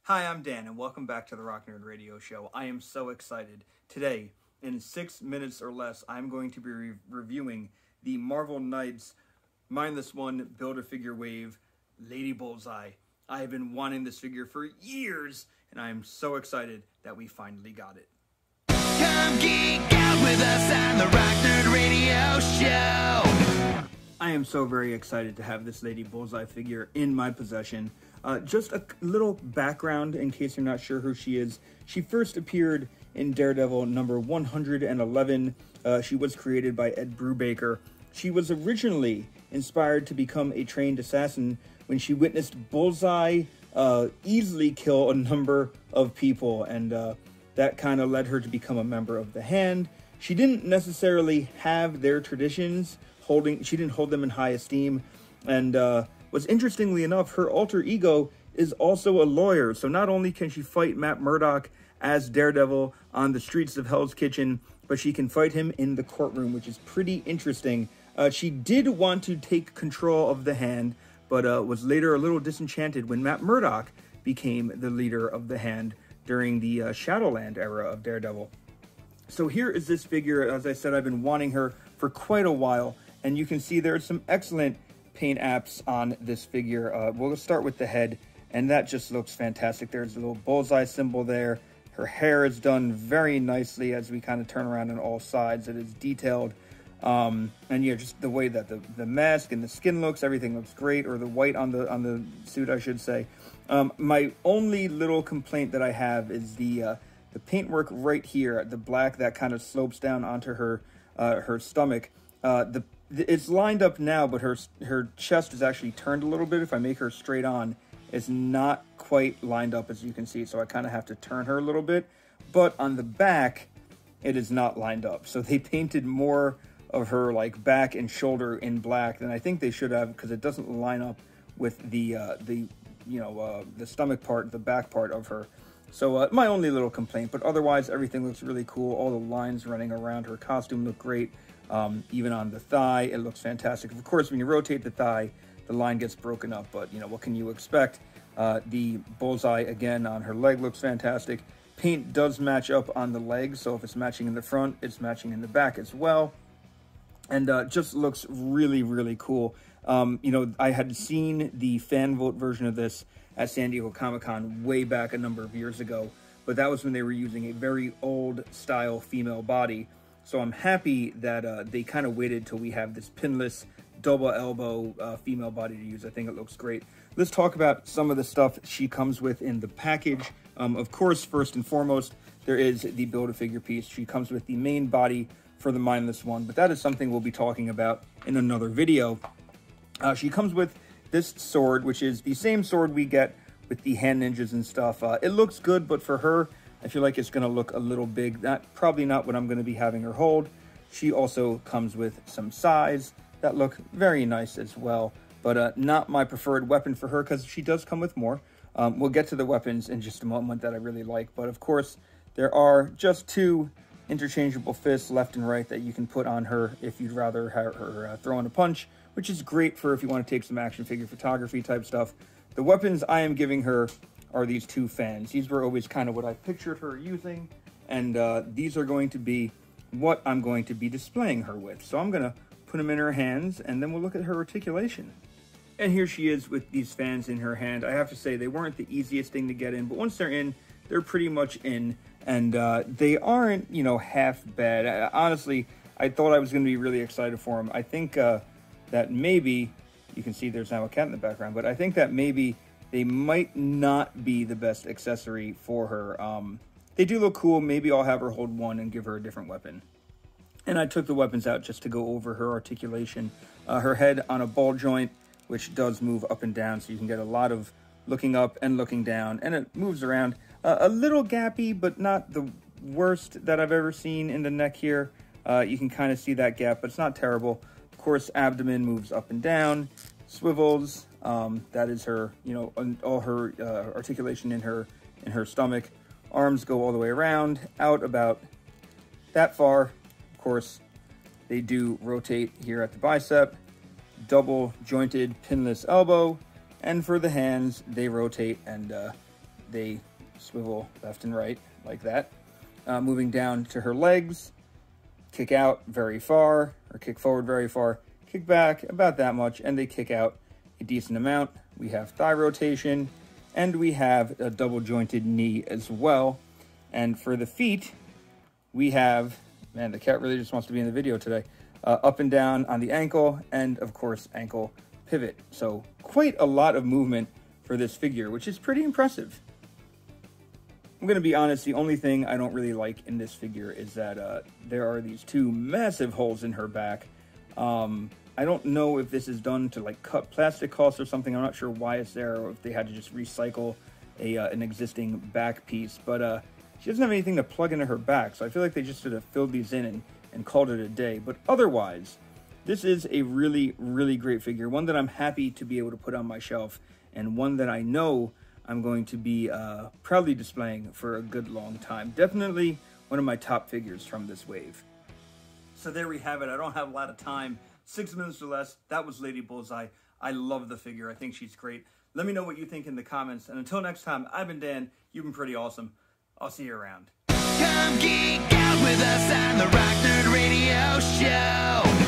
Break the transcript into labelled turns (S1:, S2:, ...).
S1: Hi, I'm Dan, and welcome back to the Rock Nerd Radio Show. I am so excited. Today, in 6 minutes or less, I'm going to be reviewing the Marvel Knights Mindless One Build-A-Figure Wave Lady Bullseye. I have been wanting this figure for years, and I am so excited that we finally got it.
S2: Come geek out with us on the Rock Nerd Radio Show.
S1: I am so very excited to have this Lady Bullseye figure in my possession. Just a little background in case you're not sure who she is. She first appeared in Daredevil number 111. She was created by Ed Brubaker. She was originally inspired to become a trained assassin when she witnessed Bullseye easily kill a number of people, and that kind of led her to become a member of the Hand. She didn't necessarily have their traditions, she didn't hold them in high esteem, and what's interestingly enough, her alter ego is also a lawyer. So not only can she fight Matt Murdock as Daredevil on the streets of Hell's Kitchen, but she can fight him in the courtroom, which is pretty interesting. She did want to take control of the Hand, but was later a little disenchanted when Matt Murdock became the leader of the Hand during the Shadowland era of Daredevil. So here is this figure. As I said, I've been wanting her for quite a while, and you can see there's some excellent paint apps on this figure. We'll start with the head, and that just looks fantastic. There's a little bullseye symbol there. Her hair is done very nicely as we kind of turn around on all sides. It is detailed. And yeah, just the way that the mask and the skin looks, everything looks great, or the white on the suit, I should say. My only little complaint that I have is the paintwork right here, the black that kind of slopes down onto her stomach. It's lined up now, but her chest is actually turned a little bit. If I make her straight on, it's not quite lined up, as you can see, so I kind of have to turn her a little bit. But on the back, it is not lined up. So they painted more of her like back and shoulder in black than I think they should have, because it doesn't line up with the stomach part, the back part of her. So my only little complaint, but otherwise everything looks really cool. All the lines running around her costume look great. Even on the thigh, it looks fantastic. Of course, when you rotate the thigh, the line gets broken up, but you know, what can you expect? The bullseye again on her leg looks fantastic. Paint does match up on the legs, so if it's matching in the front, it's matching in the back as well. And just looks really, really cool. I had seen the fan vote version of this at San Diego Comic-Con way back a number of years ago, but that was when they were using a very old style female body. So I'm happy that they kind of waited till we have this pinless double elbow female body to use. I think it looks great. Let's talk about some of the stuff she comes with in the package. Of course, first and foremost, there is the Build-A-Figure piece. She comes with the main body for the Mindless One, but that is something we'll be talking about in another video. She comes with this sword, which is the same sword we get with the hand ninjas and stuff. It looks good, but for her, I feel like it's going to look a little big. Probably not what I'm going to be having her hold. She also comes with some sais that look very nice as well, but not my preferred weapon for her, because she does come with more. We'll get to the weapons in just a moment that I really like, but of course, there are just two interchangeable fists left and right that you can put on her if you'd rather have her throw in a punch, which is great for if you want to take some action figure photography type stuff. The weapons I am giving her are these two fans. These were always kind of what I pictured her using, and these are going to be what I'm going to be displaying her with. So I'm going to put them in her hands, and then we'll look at her articulation. And here she is with these fans in her hand. I have to say, they weren't the easiest thing to get in, but once they're in, they're pretty much in, and they aren't, half bad. Honestly, I thought I was going to be really excited for them. I think that maybe, you can see there's now a cat in the background, but I think that maybe they might not be the best accessory for her. They do look cool. Maybe I'll have her hold one and give her a different weapon. And I took the weapons out just to go over her articulation. Her head on a ball joint, which does move up and down, so you can get a lot of looking up and looking down, and it moves around. A little gappy, but not the worst that I've ever seen in the neck here. You can kind of see that gap, but it's not terrible. Of course, abdomen moves up and down, swivels. That is her, all her articulation in her stomach. Arms go all the way around, out about that far. Of course, they do rotate here at the bicep. Double jointed pinless elbow, and for the hands, they rotate and they swivel left and right like that. Moving down to her legs, kick out very far, or kick forward very far, kick back about that much, and they kick out a decent amount. We have thigh rotation, and we have a double jointed knee as well. And for the feet, we have, man, the cat really just wants to be in the video today, up and down on the ankle, and of course ankle pivot. So quite a lot of movement for this figure, which is pretty impressive. I'm going to be honest, the only thing I don't really like in this figure is that there are these two massive holes in her back. I don't know if this is done to like cut plastic costs or something. I'm not sure why it's there, or if they had to just recycle an existing back piece. But she doesn't have anything to plug into her back, so I feel like they just sort of filled these in and called it a day. But otherwise, this is a really, really great figure. One that I'm happy to be able to put on my shelf, and one that I know I'm going to be proudly displaying for a good long time. Definitely one of my top figures from this wave. So there we have it. I don't have a lot of time. 6 minutes or less. That was Lady Bullseye. I love the figure. I think she's great. Let me know what you think in the comments. And until next time, I've been Dan. You've been pretty awesome. I'll see you around.
S2: Come geek out with us on the Rock Nerd Radio Show.